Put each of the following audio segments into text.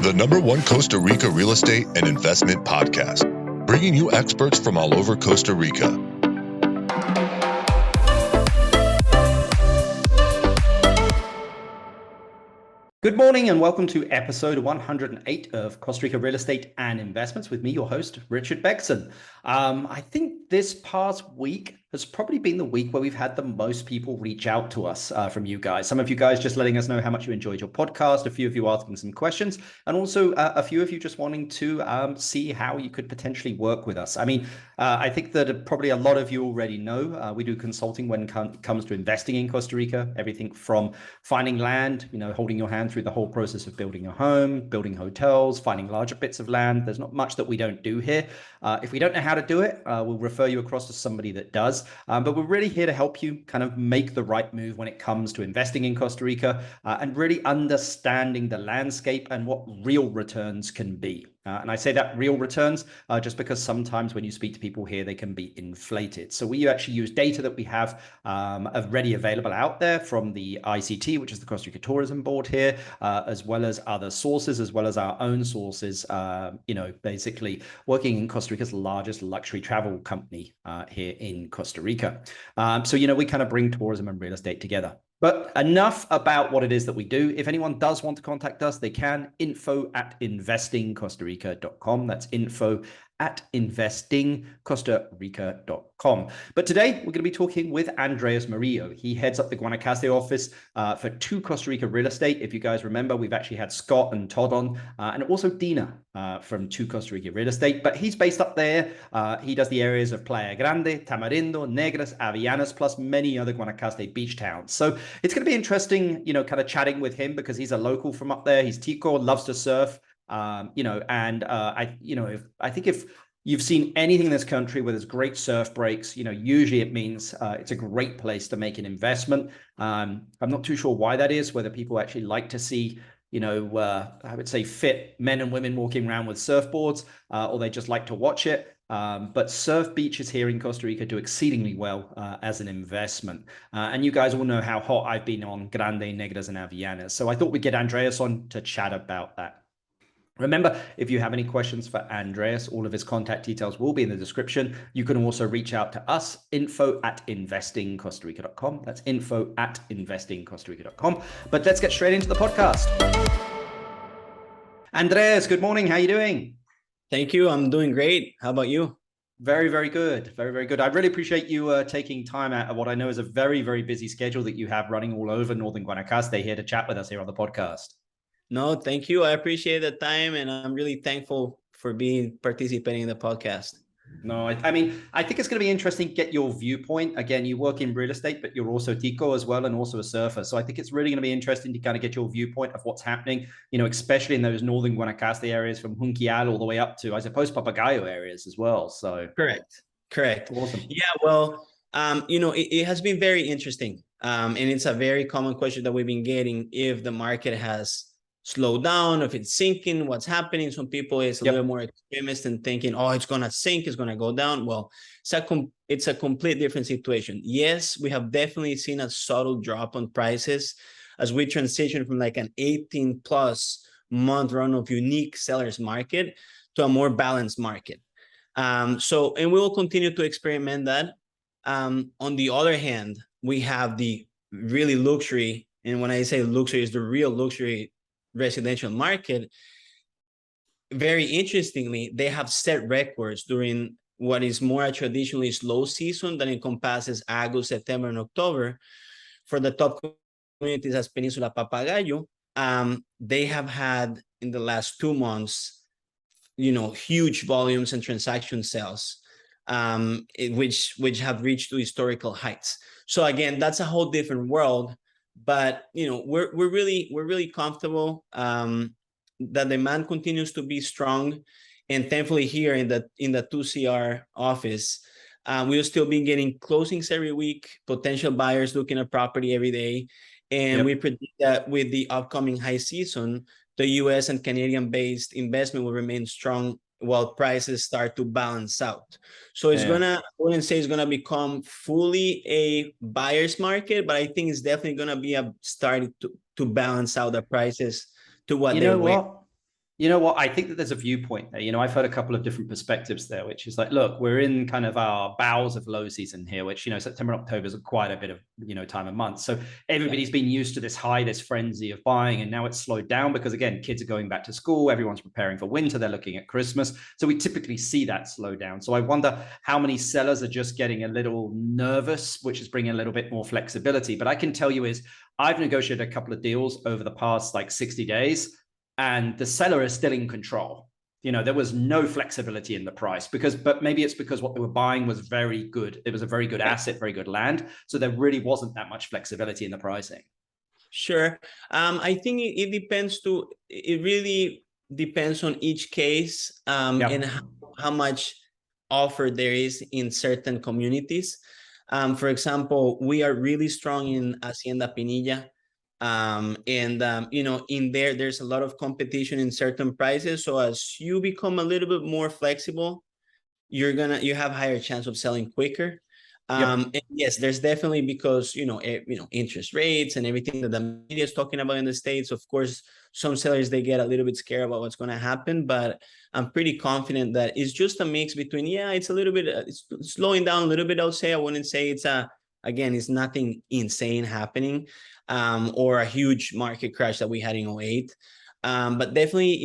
the #1 Costa Rica real estate and investment podcast, bringing you experts from all over Costa Rica. Good morning and welcome to episode 108 of Costa Rica Real Estate and Investments with me, your host, Richard Bexon. I think this past week has probably been the week where we've had the most people reach out to us from you guys. Some of you guys just letting us know how much you enjoyed your podcast, a few of you asking some questions, and also a few of you just wanting to see how you could potentially work with us. I think that probably a lot of you already know we do consulting when it comes to investing in Costa Rica, everything from finding land, holding your hand through the whole process of building a home, building hotels, finding larger bits of land. There's not much that we don't do here. If we don't know how to do it, we'll refer you across to somebody that does. But we're really here to help you kind of make the right move when it comes to investing in Costa Rica and really understanding the landscape and what real returns can be. And I say that real returns just because sometimes when you speak to people here, they can be inflated. So we actually use data that we have already available out there from the ICT, which is the Costa Rica Tourism Board here, as well as other sources, as well as our own sources, basically working in Costa Rica's largest luxury travel company here in Costa Rica. We kind of bring tourism and real estate together. But enough about what it is that we do. If anyone does want to contact us, they can info@investingcostarica.com. That's info@investingcostarica.com. But today we're going to be talking with Andres Muriilo. He heads up the Guanacaste office for Two Costa Rica Real Estate. If you guys remember, we've actually had Scott and Todd on, and also Dina from Two Costa Rica Real Estate. But he's based up there. He does the areas of Playa Grande, Tamarindo, Negras, Avellanas, plus many other Guanacaste beach towns. So it's going to be interesting, kind of chatting with him because he's a local from up there. He's Tico, loves to surf. I think if you've seen anything in this country where there's great surf breaks, usually it means it's a great place to make an investment. I'm not too sure why that is, whether people actually like to see, I would say fit men and women walking around with surfboards, or they just like to watch it. But surf beaches here in Costa Rica do exceedingly well as an investment. And you guys all know how hot I've been on Grande, Negras, and Avellanas. So I thought we'd get Andres on to chat about that. Remember, if you have any questions for Andres, all of his contact details will be in the description. You can also reach out to us, info@investingcostarica.com. That's info@investingcostarica.com. But let's get straight into the podcast. Andres, good morning. How are you doing? Thank you. I'm doing great. How about you? Very, very good. Very, very good. I really appreciate you taking time out of what I know is a very, very busy schedule that you have running all over Northern Guanacaste here to chat with us here on the podcast. No, thank you. I appreciate the time, and I'm really thankful for participating in the podcast. No, I think it's going to be interesting to get your viewpoint. Again, you work in real estate, but you're also Tico as well and also a surfer. So I think it's really going to be interesting to kind of get your viewpoint of what's happening, especially in those Northern Guanacaste areas from Junquial all the way up to, I suppose, Papagayo areas as well. So Correct. Awesome. Yeah, well, it has been very interesting. And it's a very common question that we've been getting if the market has slow down, if it's sinking, what's happening. Some people is a little more extremist and thinking, oh, it's going to sink, it's going to go down. Well, it's a complete different situation. Yes, we have definitely seen a subtle drop on prices as we transition from like an 18 plus month run of unique sellers market to a more balanced market. And we will continue to experiment that. On the other hand, we have the really luxury, and when I say luxury, is the real luxury residential market. Very interestingly, they have set records during what is more a traditionally slow season that encompasses August, September, and October. For the top communities as Peninsula Papagayo, they have had in the last 2 months, huge volumes and transaction sales, which have reached to historical heights. So again, that's a whole different world. But we're really comfortable. The demand continues to be strong, and thankfully here in the 2CR office, we'll still be getting closings every week, potential buyers looking at property every day, and we predict that with the upcoming high season, the U.S. and Canadian-based investment will remain strong while prices start to balance out. So it's I wouldn't say it's gonna become fully a buyer's market, but I think it's definitely gonna be starting to balance out the prices to what you know what You know what? I think that there's a viewpoint there. I've heard a couple of different perspectives there, which is like, look, we're in kind of our bowels of low season here, which, September, October is quite a bit of, time of month. So everybody's been used to this high, this frenzy of buying, and now it's slowed down because, again, kids are going back to school. Everyone's preparing for winter. They're looking at Christmas. So we typically see that slow down. So I wonder how many sellers are just getting a little nervous, which is bringing a little bit more flexibility. But I can tell you is I've negotiated a couple of deals over the past like 60 days. And the seller is still in control. There was no flexibility in the price but maybe it's because what they were buying was very good. It was a very good asset, very good land. So there really wasn't that much flexibility in the pricing. Sure. I think it really depends on each case and how much offer there is in certain communities. For example, we are really strong in Hacienda Pinilla. In there's a lot of competition in certain prices. So as you become a little bit more flexible, you have higher chance of selling quicker. And yes, there's definitely because, interest rates and everything that the media is talking about in the States, of course, some sellers, they get a little bit scared about what's going to happen, but I'm pretty confident that it's just a mix between, it's a little bit, it's slowing down a little bit. I would say, I wouldn't say again, it's nothing insane happening. Or a huge market crash that we had in 2008. But definitely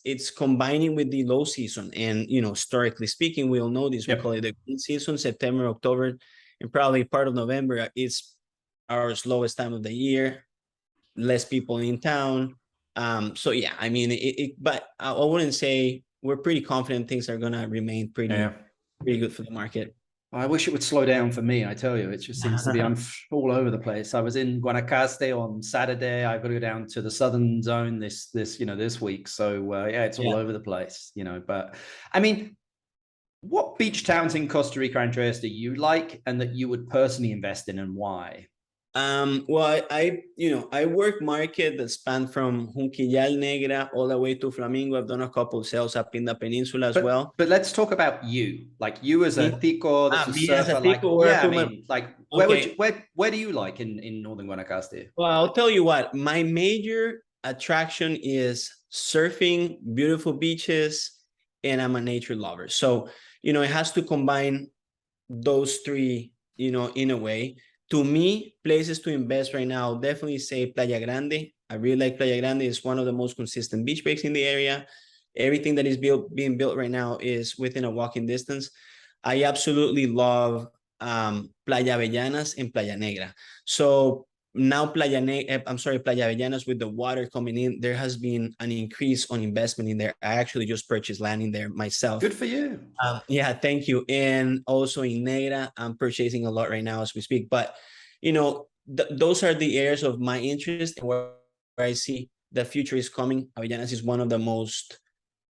it's combining with the low season. And, historically speaking, we all know this, we call it the green season. September, October, and probably part of November is our slowest time of the year, less people in town. So yeah, I mean, but I wouldn't say we're pretty confident things are going to remain pretty good for the market. I wish it would slow down for me. I tell you, it just seems to be all over the place. I was in Guanacaste on Saturday. I've got to go down to the southern zone this week. So it's all over the place. But I mean, what beach towns in Costa Rica, Andres, do you like and that you would personally invest in, and why? Well, I work market that span from Junquillal Negra all the way to Flamingo. I've done a couple of sales up in the peninsula as well. But let's talk about you, like you as a tico that's a surfer. Where do you like in northern Guanacaste? Well, I'll tell you what, my major attraction is surfing, beautiful beaches, and I'm a nature lover. So, it has to combine those three, in a way. To me, places to invest right now, definitely say Playa Grande. I really like Playa Grande. It's one of the most consistent beach breaks in the area. Everything that is being built right now is within a walking distance. I absolutely love Playa Avellanas and Playa Negra. So now Playa Avellanas, with the water coming in, there has been an increase on investment in there. I actually just purchased land in there myself. Good for you. Yeah, thank you. And also in Negra, I'm purchasing a lot right now as we speak. But, those are the areas of my interest and where I see the future is coming. Avellanas is one of the most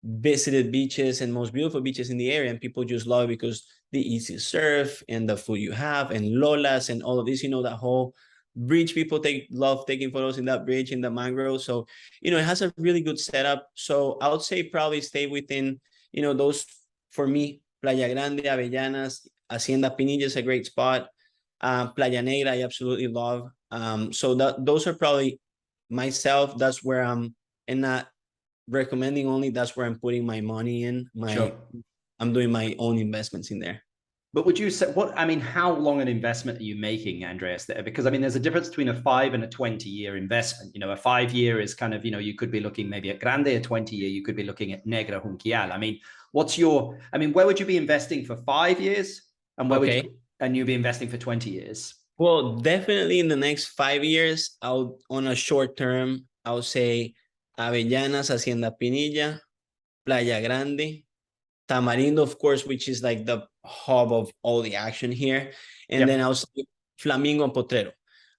visited beaches and most beautiful beaches in the area, and people just love it because the easy surf and the food you have and Lolas and all of this, that whole bridge, people love taking photos in that bridge, in the mangrove. So, it has a really good setup. So I would say probably stay within, those, for me, Playa Grande, Avellanas, Hacienda Pinilla is a great spot. Playa Negra, I absolutely love. So those are probably myself. That's where I'm, and not recommending only, that's where I'm putting my money in. I'm doing my own investments in there. But would you say how long an investment are you making, Andres, there? Because there's a difference between a 5 and a 20-year investment. A 5-year is kind of, you could be looking maybe at Grande. A 20-year, you could be looking at Negra, Junquillal. Where would you be investing for 5 years? And and you'd be investing for 20 years? Well, definitely in the next 5 years, on a short term, I would say Avellanas, Hacienda Pinilla, Playa Grande, Tamarindo, of course, which is like the hub of all the action here. And then I'll say Flamingo and Potrero.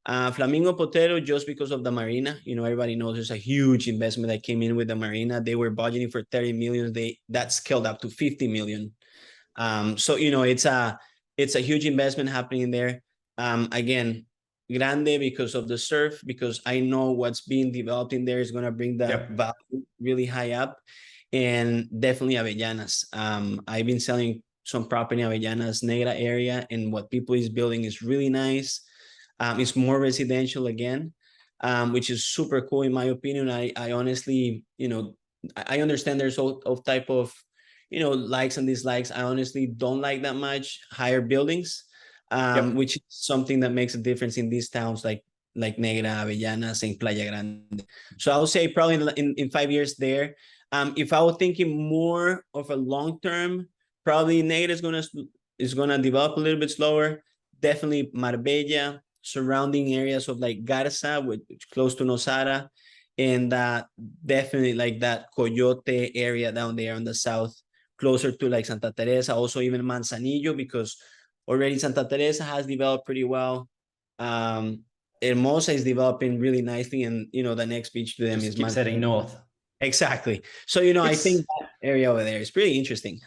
Flamingo and Potrero, just because of the marina. Everybody knows there's a huge investment that came in with the marina. They were budgeting for 30 million. That scaled up to 50 million. So, it's a huge investment happening there. Again, Grande because of the surf, because I know what's being developed in there is going to bring the value really high up. And definitely Avellanas. I've been selling some property in Avellanas Negra area, and what people is building is really nice. It's more residential again, which is super cool in my opinion. I honestly, I understand there's all type of, likes and dislikes. I honestly don't like that much higher buildings, which is something that makes a difference in these towns like Negra, Avellanas, and Playa Grande. So I would say probably in 5 years there. If I was thinking more of a long term, probably Negra is gonna develop a little bit slower. Definitely Marbella, surrounding areas of like Garza, which close to Nosara, and definitely like that Coyote area down there on the south, closer to like Santa Teresa, also even Manzanillo, because already Santa Teresa has developed pretty well. Hermosa is developing really nicely, and the next beach to them just is keeps heading north. Exactly. So I think that area over there is pretty interesting.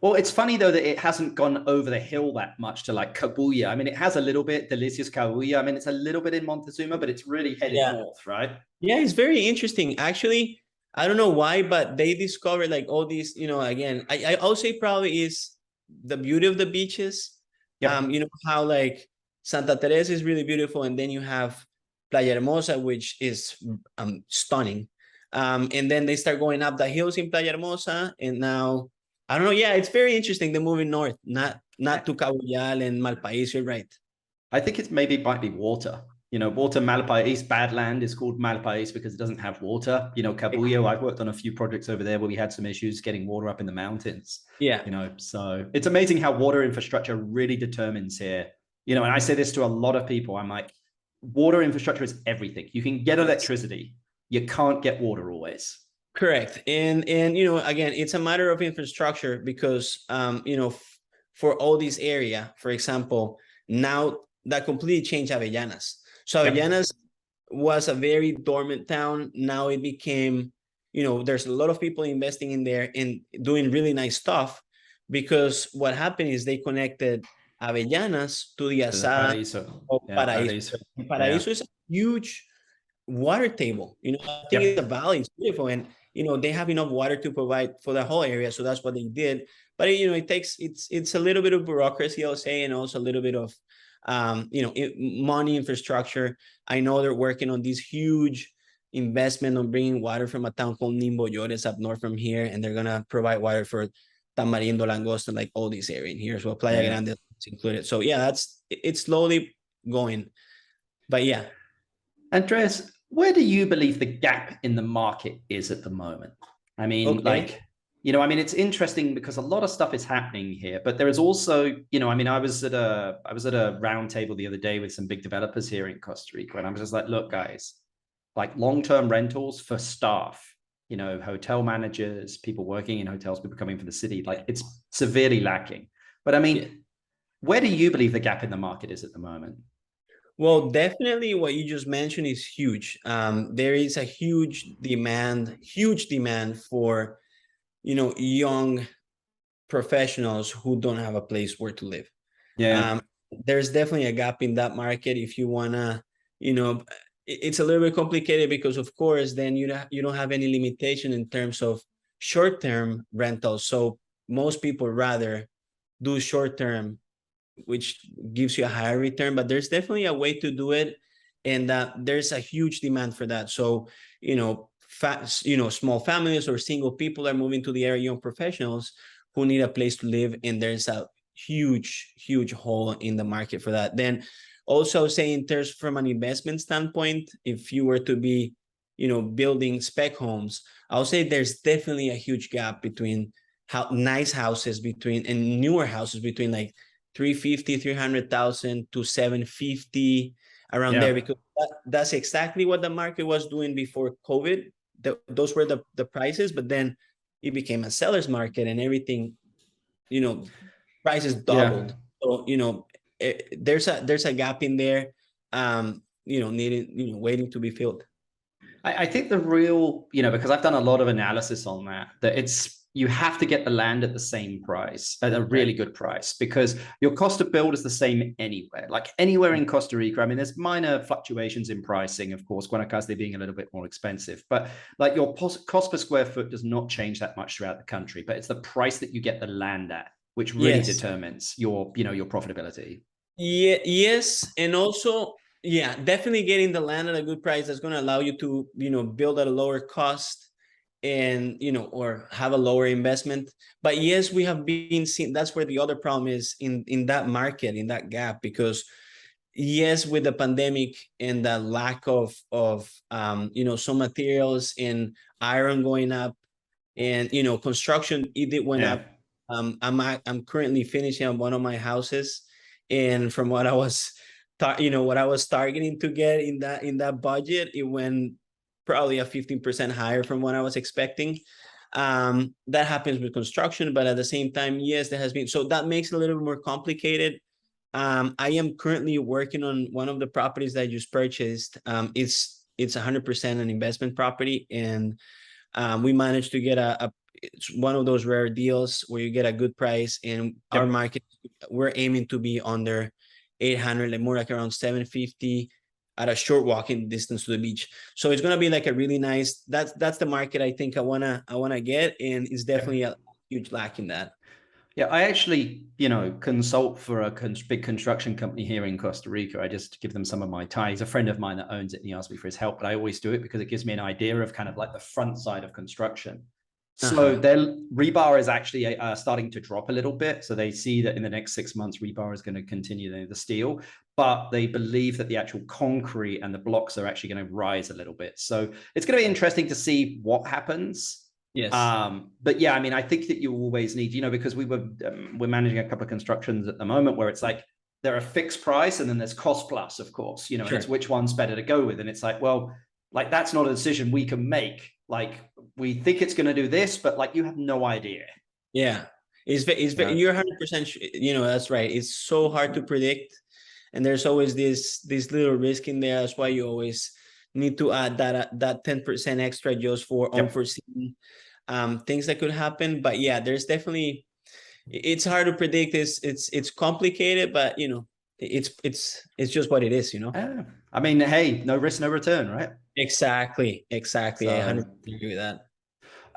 Well, it's funny though that it hasn't gone over the hill that much to like Kabuya. I mean, it has a little bit, Delicious Kabuya. I mean, it's a little bit in Montezuma, but it's really headed north, right? Yeah, it's very interesting. Actually, I don't know why, but they discovered like all these, again, I'll say probably is the beauty of the beaches. How like Santa Teresa is really beautiful, and then you have Playa Hermosa, which is stunning. And then they start going up the hills in Playa Hermosa, and now I don't know. Yeah, it's very interesting. They're moving north, not to Cabuyal and Malpais. You're right. I think it might be water. Water. Malpais, Badland is called Malpais because it doesn't have water. Kabuya, I've worked on a few projects over there where we had some issues getting water up in the mountains. Yeah. So it's amazing how water infrastructure really determines here. And I say this to a lot of people. I'm like, water infrastructure is everything. You can get electricity. You can't get water always. Correct. And again, it's a matter of infrastructure because, for all this area, for example, now that completely changed Avellanas. So Avellanas was a very dormant town. Now it became, there's a lot of people investing in there and doing really nice stuff because what happened is they connected Avellanas to the Asada of Paraíso. Paraíso is a huge water table. I think it's a valley. It's beautiful. And, they have enough water to provide for the whole area. So that's what they did. But, it's a little bit of bureaucracy, I'll say, and also a little bit of, money infrastructure. I know they're working on this huge investment on bringing water from a town called Nimboyores up north from here. And they're going to provide water for Tamarindo, Langosta, like all this area in here as well. Playa Grande is included. So it's slowly going. But yeah. Andres, where do you believe the gap in the market is at the moment? I mean, it's interesting because a lot of stuff is happening here, but there is also, I was at a round table the other day with some big developers here in Costa Rica, and I was just like, look, guys, like long-term rentals for staff, hotel managers, people working in hotels, people coming from the city, like it's severely lacking. But I mean, where do you believe the gap in the market is at the moment? Well, definitely what you just mentioned is huge. There is a huge demand for, young professionals who don't have a place where to live. There's definitely a gap in that market. If you want to, it's a little bit complicated because of course, then you don't have any limitation in terms of short-term rentals. So most people rather do short-term, which gives you a higher return, but there's definitely a way to do it. And there's a huge demand for that. So, small families or single people are moving to the area, young professionals who need a place to live. And there's a huge, huge hole in the market for that. Then also saying there's from an investment standpoint, if you were to be, building spec homes, I'll say there's definitely a huge gap between nice houses and newer houses between like 300,000 to 750 around there, because that's exactly what the market was doing before COVID. Those were the prices, but then it became a seller's market and everything, prices doubled. So, there's a gap in there, waiting to be filled. I think the real, because I've done a lot of analysis on that you have to get the land at the same price, at a really good price, because your cost of build is the same anywhere. Like anywhere in Costa Rica, I mean, there's minor fluctuations in pricing, of course, Guanacaste being a little bit more expensive, but like your cost per square foot does not change that much throughout the country, but it's the price that you get the land at, which really determines your profitability. Yeah, yes. And also, definitely getting the land at a good price that's going to allow you to, build at a lower cost. and, you know, or have a lower investment. But yes, we have been seeing, that's where the other problem is in that market, in that gap, because yes, with the pandemic and the lack of you know, some materials and iron going up, and, you know, construction, it went Yeah. up. I'm currently finishing up one of my houses, and from what I was you know, what I was targeting to get in that budget, it went probably a 15% higher from what I was expecting. That happens with construction, but at the same time, yes, there has been, so that makes it a little bit more complicated. I am currently working on one of the properties that I just purchased. It's 100% an investment property, and we managed to get it's one of those rare deals where you get a good price. And our market, we're aiming to be under 800, like more like around 750 at a short walking distance to the beach. So it's gonna be like a really nice. That's the market I think I wanna get, and it's definitely a huge lack in that. Yeah, I actually, you know, consult for a big construction company here in Costa Rica. I just give them some of my ties. A friend of mine that owns it, and he asked me for his help, but I always do it because it gives me an idea of kind of like the front side of construction. So their rebar is actually starting to drop a little bit. So they see that in the next 6 months, rebar is going to continue the steel, but they believe that the actual concrete and the blocks are actually going to rise a little bit. So it's going to be interesting to see what happens. Yes. But yeah, I mean, I think that you always need, you know, because we're managing a couple of constructions at the moment where it's like they're a fixed price and then there's cost plus, of course, you know, and it's which one's better to go with. And it's like, well, like that's not a decision we can make. Like we think it's going to do this, but like you have no idea. Yeah, it's you're 100%. You know, that's right. It's so hard to predict, and there's always this little risk in there. That's why you always need to add that 10% extra just for unforeseen things that could happen. But yeah, there's definitely, it's hard to predict. It's complicated, but you know, it's just what it is. You know. Yeah. I mean, hey, no risk, no return, right? Exactly. So, I 100% agree with that.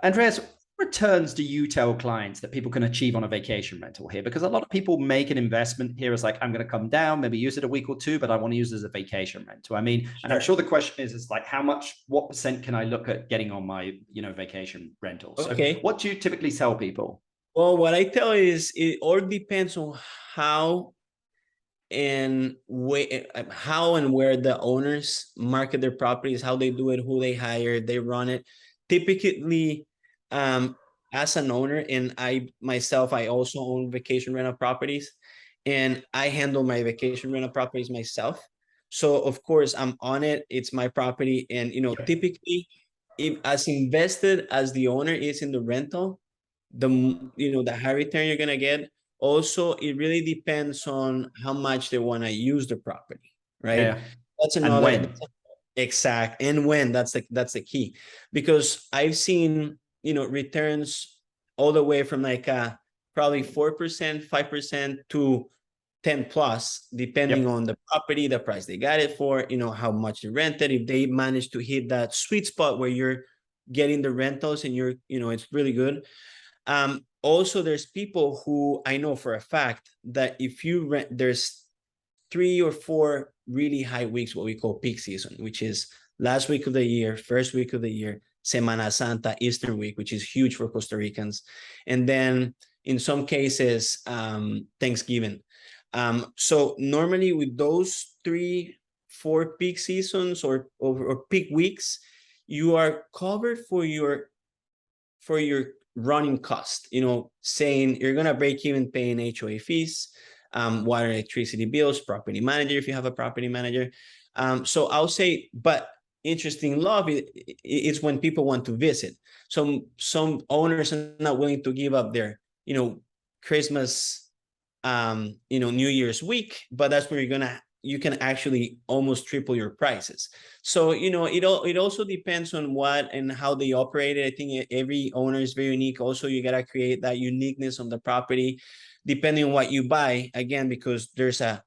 Andres, what returns do you tell clients that people can achieve on a vacation rental here? Because a lot of people make an investment here as like, I'm going to come down, maybe use it a week or two, but I want to use it as a vacation rental. I mean, and I'm sure the question is like, what percent can I look at getting on my, you know, vacation rentals? So what do you typically tell people? Well, what I tell is it all depends on how and where the owners market their properties, how they do it, who they hire, they run it. Typically, as an owner, and I myself, I also own vacation rental properties, and I handle my vacation rental properties myself. So of course I'm on it. It's my property, and you know, typically, if as invested as the owner is in the rental, the high return you're gonna get. Also, it really depends on how much they want to use the property, right? Yeah. That's another. And when. Exact. And when, that's the key. Because I've seen, you know, returns all the way from like probably 4%, 5% to 10 plus, depending on the property, the price they got it for, you know, how much they rented, if they manage to hit that sweet spot where you're getting the rentals and you're, you know, it's really good. Also, there's people who I know for a fact that if you rent, there's 3 or 4 really high weeks, what we call peak season, which is last week of the year, first week of the year, Semana Santa, Easter week, which is huge for Costa Ricans. And then in some cases, Thanksgiving. So normally with those 3, 4 peak seasons or peak weeks, you are covered for your running cost, you know, saying you're going to break even paying HOA fees, water, electricity bills, property manager, if you have a property manager. So I'll say, but interesting love is when people want to visit. So some owners are not willing to give up their, you know, Christmas, you know, New Year's week, but that's where you can actually almost triple your prices. So, you know, it also depends on what and how they operate it. I think every owner is very unique. Also, you got to create that uniqueness on the property, depending on what you buy, again, because there's a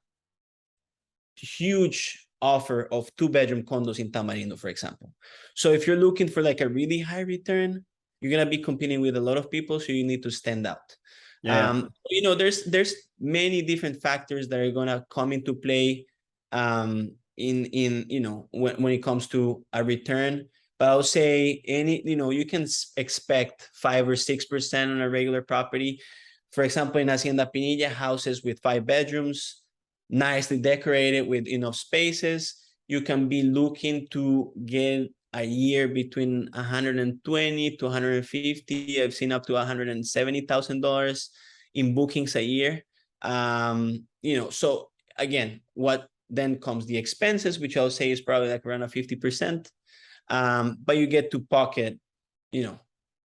huge offer of 2-bedroom condos in Tamarindo, for example. So if you're looking for like a really high return, you're going to be competing with a lot of people. So you need to stand out. You know, there's many different factors that are going to come into play in you know, when it comes to a return. But I would say you can expect 5 or 6% on a regular property. For example, in Hacienda Pinilla, houses with 5 bedrooms, nicely decorated with enough spaces, you can be looking to get a year between 120 to 150. I've seen up to $170,000 in bookings a year. So again, what then comes the expenses, which I'll say is probably like around a 50%. But you get to pocket, $60,000,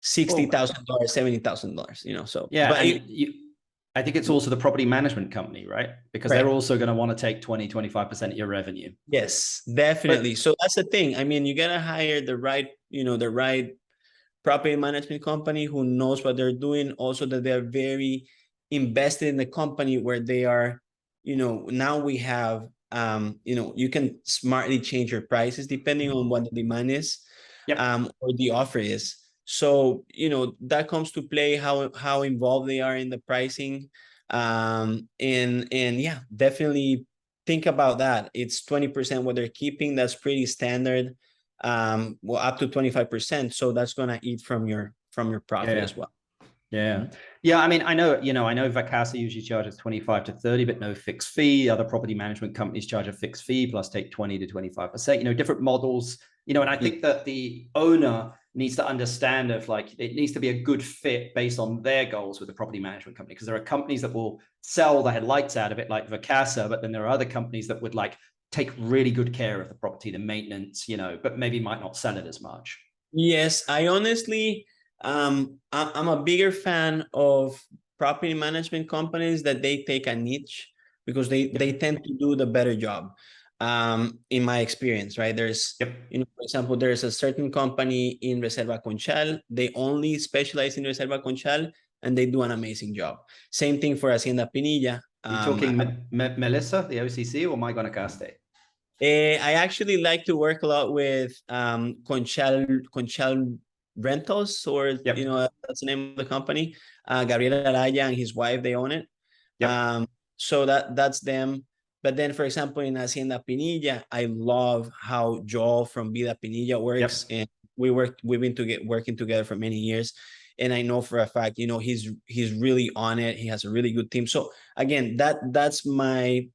$70,000, so. Yeah, but and I think it's also the property management company, right? Because they're also going to want to take 20-25% of your revenue. Yes, definitely. So that's the thing. I mean, you got to hire the right property management company who knows what they're doing. Also that they're very invested in the company where they are, now we have, you can smartly change your prices depending on what the demand is, or the offer is. So, that comes to play how involved they are in the pricing. And yeah, definitely think about that. It's 20% what they're keeping. That's pretty standard. Well, up to 25%. So that's going to eat from your profit as well. Yeah. Yeah. I mean, I know Vacasa usually charges 25 to 30, but no fixed fee. Other property management companies charge a fixed fee plus take 20 to 25%, different models, and I think that the owner needs to understand it needs to be a good fit based on their goals with the property management company. Because there are companies that will sell the headlights out of it, like Vacasa, but then there are other companies that would take really good care of the property, the maintenance, but maybe might not sell it as much. Yes, I honestly, I'm a bigger fan of property management companies that they take a niche because they tend to do the better job. In my experience, right? There's, for example, there's a certain company in Reserva Conchal. They only specialize in Reserva Conchal and they do an amazing job. Same thing for Hacienda Pinilla. You're talking Melissa, the OCC, or my Guanacaste? I actually like to work a lot with Conchal Rentals, or that's the name of the company. Gabriel Araya and his wife, they own it. So that's them. But then, for example, in Hacienda Pinilla, I love how Joel from Vida Pinilla works, and we've been working together for many years. And I know for a fact, he's really on it. He has a really good team. So again, that's my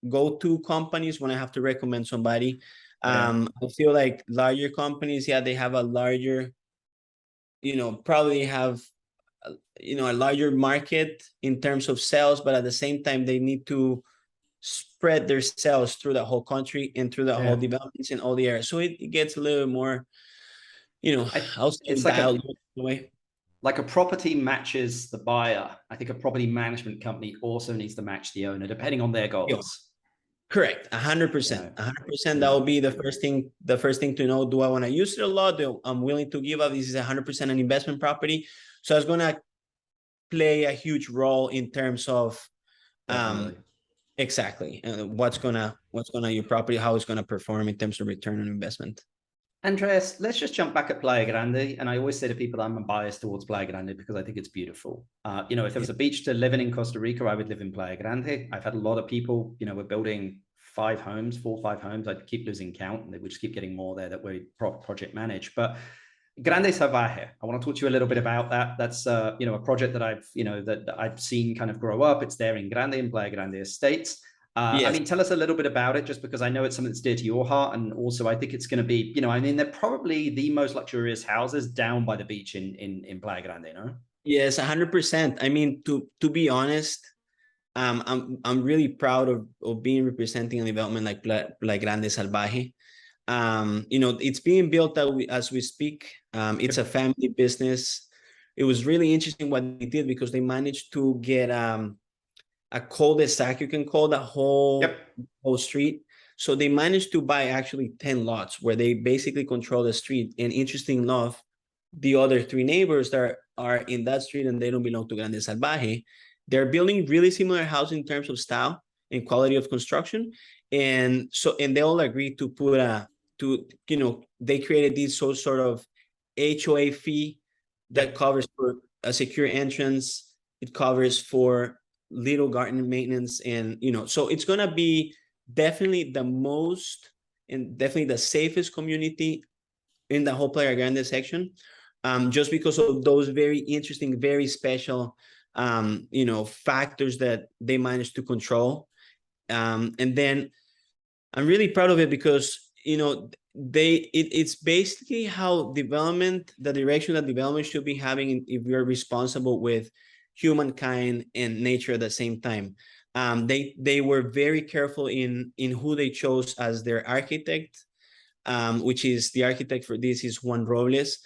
go-to companies when I have to recommend somebody. I feel like larger companies, they have a larger, probably have, a larger market in terms of sales, but at the same time, they need to spread their sales through the whole country and through the whole developments in all the areas. So it gets a little more, it's like a property matches the buyer. I think a property management company also needs to match the owner, depending on their goals. Correct. 100%. 100%. That will be the first thing to know. Do I want to use it a lot? I'm willing to give up. This is 100% an investment property. So it's going to play a huge role in terms of, exactly. What's gonna your property, how it's gonna perform in terms of return on investment. Andres, let's just jump back at Playa Grande. And I always say to people, I'm biased towards Playa Grande because I think it's beautiful. If there was a beach to live in Costa Rica, I would live in Playa Grande. I've had a lot of people, we're building 4 or 5 homes. I'd keep losing count, and they would just keep getting more there that we project manage. But Grande Salvaje, I want to talk to you a little bit about that. That's a project that I've seen kind of grow up. It's there in Playa Grande Estates. I mean, tell us a little bit about it, just because I know it's something that's dear to your heart. And also I think it's going to be, they're probably the most luxurious houses down by the beach in Playa Grande, no? Yes, 100%. I mean, to be honest, I'm really proud of being representing a development like Playa Grande Salvaje. It's being built as we speak. It's a family business. It was really interesting what they did because they managed to get a cul-de-sac, you can call that whole street. So they managed to buy actually 10 lots where they basically control the street. And interesting enough, the other 3 neighbors that are in that street and they don't belong to Grande Salvaje, they're building really similar houses in terms of style and quality of construction. And they all agreed to put they created this sort of HOA fee that covers for a secure entrance. It covers for little garden maintenance, and so it's going to be definitely the most and definitely the safest community in the whole Playa Grande section, just because of those very interesting, very special, factors that they managed to control. And then I'm really proud of it because, it's basically how the direction that development should be having if we're responsible with humankind and nature at the same time. They were very careful in who they chose as their architect, which is the architect for this is Juan Robles.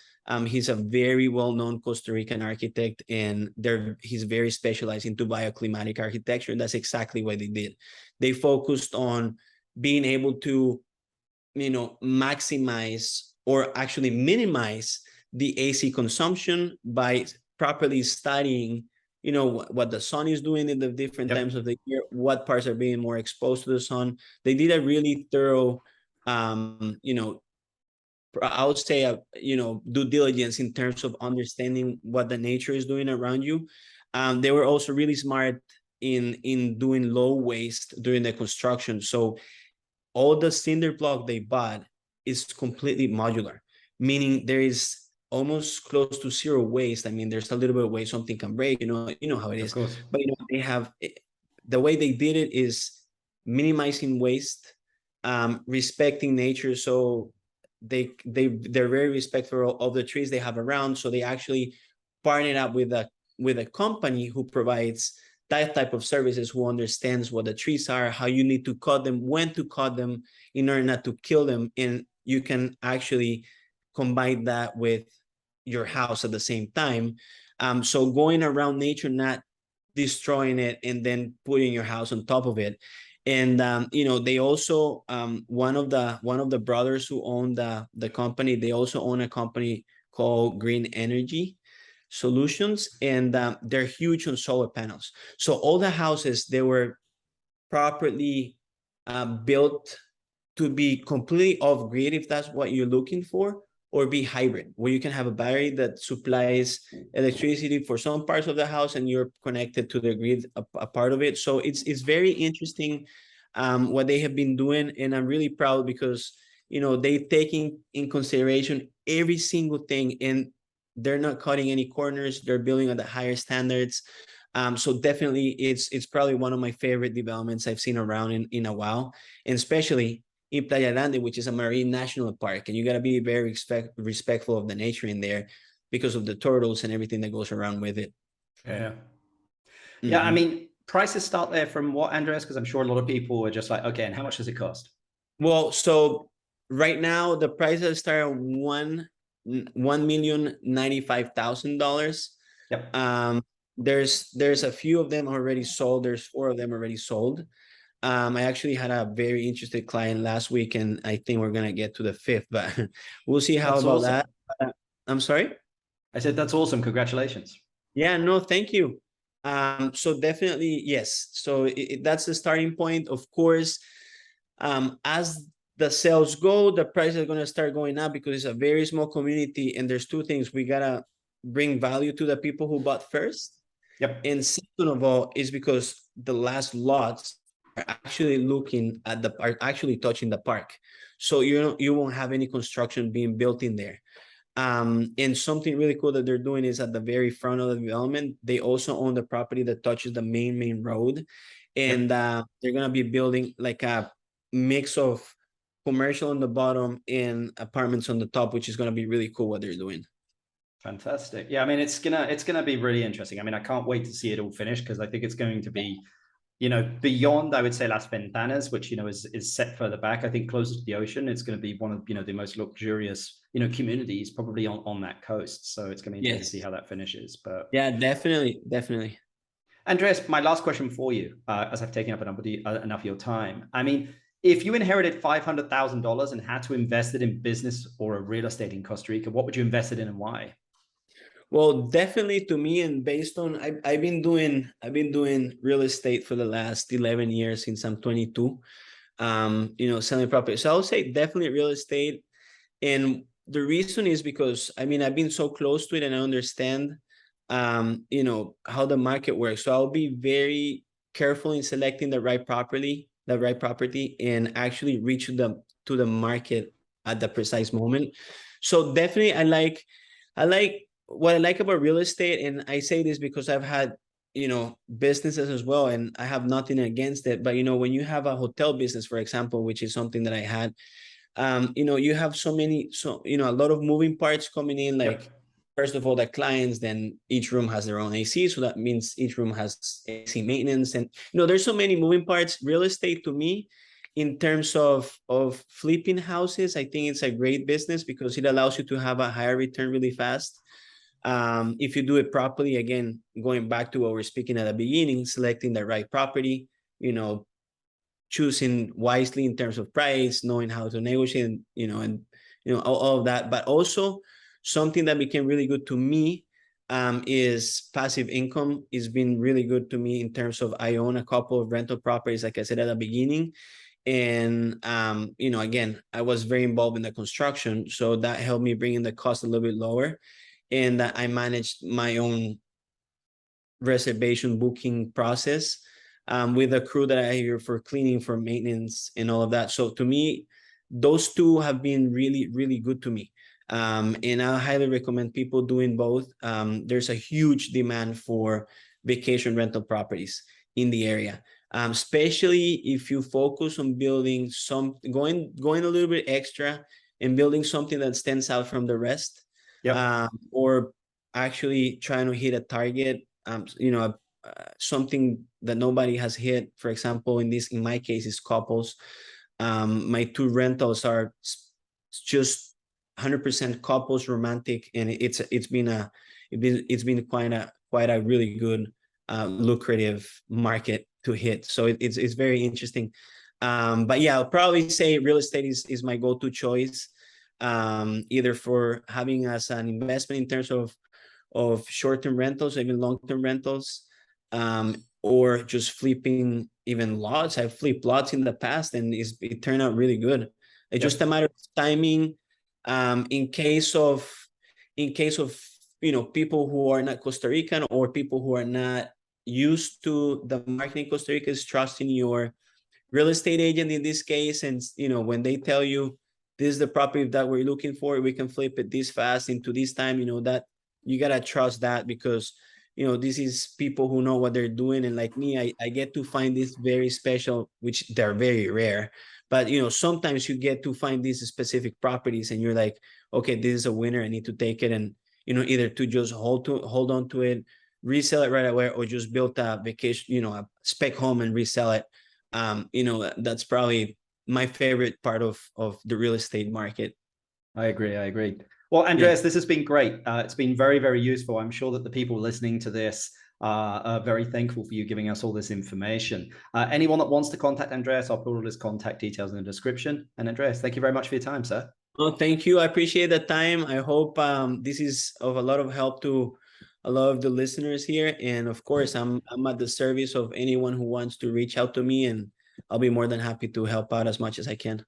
He's a very well-known Costa Rican architect, and he's very specialized into bioclimatic architecture. And that's exactly what they did. They focused on being able to, maximize or actually minimize the AC consumption by properly studying, what the sun is doing in the different times of the year, what parts are being more exposed to the sun. They did a really thorough, I would say, due diligence in terms of understanding what the nature is doing around you. They were also really smart in doing low waste during the construction. So all the cinder block they bought is completely modular, meaning there is almost close to zero waste. I mean, there's a little bit of waste, something can break, you know how it is. Of course. But they have, the way they did it is minimizing waste, respecting nature. So they're very respectful of the trees they have around. So they actually partnered up with a company who provides that type of services, who understands what the trees are, how you need to cut them, when to cut them in order not to kill them. And you can actually combine that with your house at the same time. So going around nature, not destroying it and then putting your house on top of it. And they also, one of the brothers who own the company, they also own a company called Green Energy Solutions, and they're huge on solar panels. So all the houses, they were properly built to be completely off grid, if that's what you're looking for, or be hybrid, where you can have a battery that supplies electricity for some parts of the house and you're connected to the grid, a part of it. So it's very interesting what they have been doing, and I'm really proud because they're taking in consideration every single thing, and they're not cutting any corners. They're building at the higher standards. So definitely it's probably one of my favorite developments I've seen around in a while, and especially in Playa Grande, which is a marine national park, and you got to be very respectful of the nature in there because of the turtles and everything that goes around with it. Yeah. Yeah, I mean, prices start there from what, Andres? Because I'm sure a lot of people are just like, okay, and how much does it cost? Well, so right now the prices start at $1,095,000. Yep. There's a few of them already sold. There's 4 of them already sold. I actually had a very interested client last week, and I think we're gonna get to the 5th, but we'll see how That's about awesome. that. I'm sorry? I said, that's awesome. Congratulations. Yeah, no, thank you. So definitely, yes. So that's the starting point. Of course, as the sales go, the price is going to start going up because it's a very small community, and there's 2 things. We got to bring value to the people who bought first. Yep. And second of all is because the last lots are actually are actually touching the park. So you won't have any construction being built in there. And something really cool that they're doing is at the very front of the development, they also own the property that touches the main road. And they're going to be building like a mix of commercial on the bottom and apartments on the top, which is going to be really cool what they're doing. Fantastic. Yeah, I mean, it's gonna be really interesting. I mean, I can't wait to see it all finished, because I think it's going to be, beyond, I would say, Las Ventanas, which is set further back. I think closer to the ocean. It's going to be one of the most luxurious communities probably on that coast. So it's going to be interesting to see how that finishes. But yeah, definitely. Andres, my last question for you, as I've taken up enough of your time. I mean, if you inherited $500,000 and had to invest it in business or a real estate in Costa Rica, what would you invest it in and why? Well, definitely to me, and based on I've been doing real estate for the last 11 years since I'm 22. Selling property. So I would say definitely real estate. And the reason is because I've been so close to it, and I understand how the market works. So I'll be very careful in selecting the right property, and actually reach to the market at the precise moment. So definitely I like what I like about real estate. And I say this because I've had, businesses as well, and I have nothing against it. But, when you have a hotel business, for example, which is something that I had, you have a lot of moving parts coming in, like, first of all, the clients, then each room has their own AC. So that means each room has AC maintenance. And, there's so many moving parts. Real estate, to me, in terms of flipping houses, I think it's a great business because it allows you to have a higher return really fast. If you do it properly, again, going back to what we're speaking at the beginning, selecting the right property, choosing wisely in terms of price, knowing how to negotiate, all of that. But also something that became really good to me is passive income. It's been really good to me in terms of I own a couple of rental properties, like I said at the beginning. And, again, I was very involved in the construction. So that helped me bring in the cost a little bit lower. And I managed my own reservation booking process with a crew that I hire for cleaning, for maintenance, and all of that. So to me, those two have been really, really good to me. And I highly recommend people doing both. There's a huge demand for vacation rental properties in the area, especially if you focus on building going a little bit extra and building something that stands out from the rest. Or actually trying to hit a target, something that nobody has hit. For example, in my case, is couples. My two rentals are just 100% couples, romantic, and it's been quite a really good, lucrative market to hit. So it's very interesting. But yeah, I'll probably say real estate is my go-to choice. Either for having as an investment in terms of short-term rentals, even long-term rentals, or just flipping even lots. I've flipped lots in the past, and it turned out really good. It's just a matter of timing. In case of people who are not Costa Rican, or people who are not used to the market in Costa Rica, is trusting your real estate agent in this case. And when they tell you, this is the property that we're looking for, we can flip it this fast into this time, that you got to trust that, because this is people who know what they're doing. And like me, I get to find this very special, which they're very rare, but sometimes you get to find these specific properties and you're like, okay, this is a winner, I need to take it. And either to just hold on to it, resell it right away, or just build a vacation, a spec home and resell it. That's probably my favorite part of the real estate market. I agree. Well, Andres, this has been great. It's been very, very useful. I'm sure that the people listening to this are very thankful for you giving us all this information. Anyone that wants to contact Andres, I'll put all his contact details in the description. And Andres, thank you very much for your time, sir. Oh, thank you. I appreciate the time. I hope this is of a lot of help to a lot of the listeners here. And of course, I'm at the service of anyone who wants to reach out to me, and I'll be more than happy to help out as much as I can.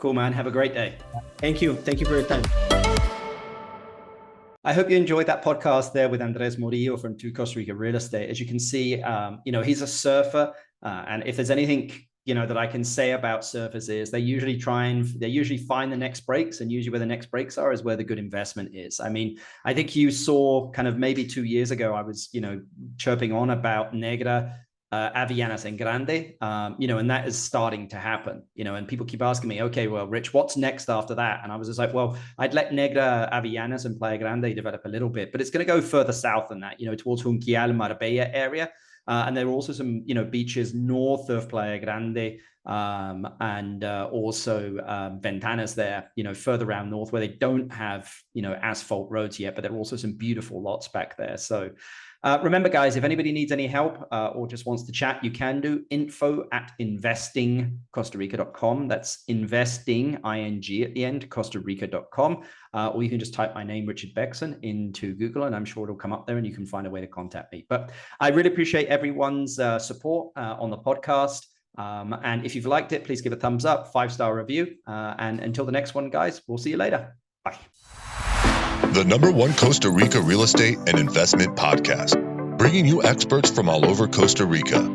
Cool, man. Have a great day. Thank you. Thank you for your time. I hope you enjoyed that podcast there with Andres Muriilo from Costa Rica Real Estate. As you can see, he's a surfer. And if there's anything, that I can say about surfers is they usually find the next breaks, and usually where the next breaks are is where the good investment is. I mean, I think you saw kind of maybe 2 years ago, I was, chirping on about Negra, Avellanas and Grande, and that is starting to happen, and people keep asking me, okay, well, Rich, what's next after that? And I was just like, well, I'd let Negra, Avellanas and Playa Grande develop a little bit, but it's going to go further south than that, towards Junquial, Marbella area. And there are also some, beaches north of Playa Grande, and also Ventanas there, further around north, where they don't have, asphalt roads yet, but there are also some beautiful lots back there. So remember, guys, if anybody needs any help or just wants to chat, you can do info@investingcostarica.com. That's investing, ING at the end, costarica.com. Or you can just type my name, Richard Bexon, into Google, and I'm sure it'll come up there and you can find a way to contact me. But I really appreciate everyone's support on the podcast. And if you've liked it, please give a thumbs up, 5-star review. And until the next one, guys, we'll see you later. Bye. The #1 Costa Rica real estate and investment podcast, bringing you experts from all over Costa Rica.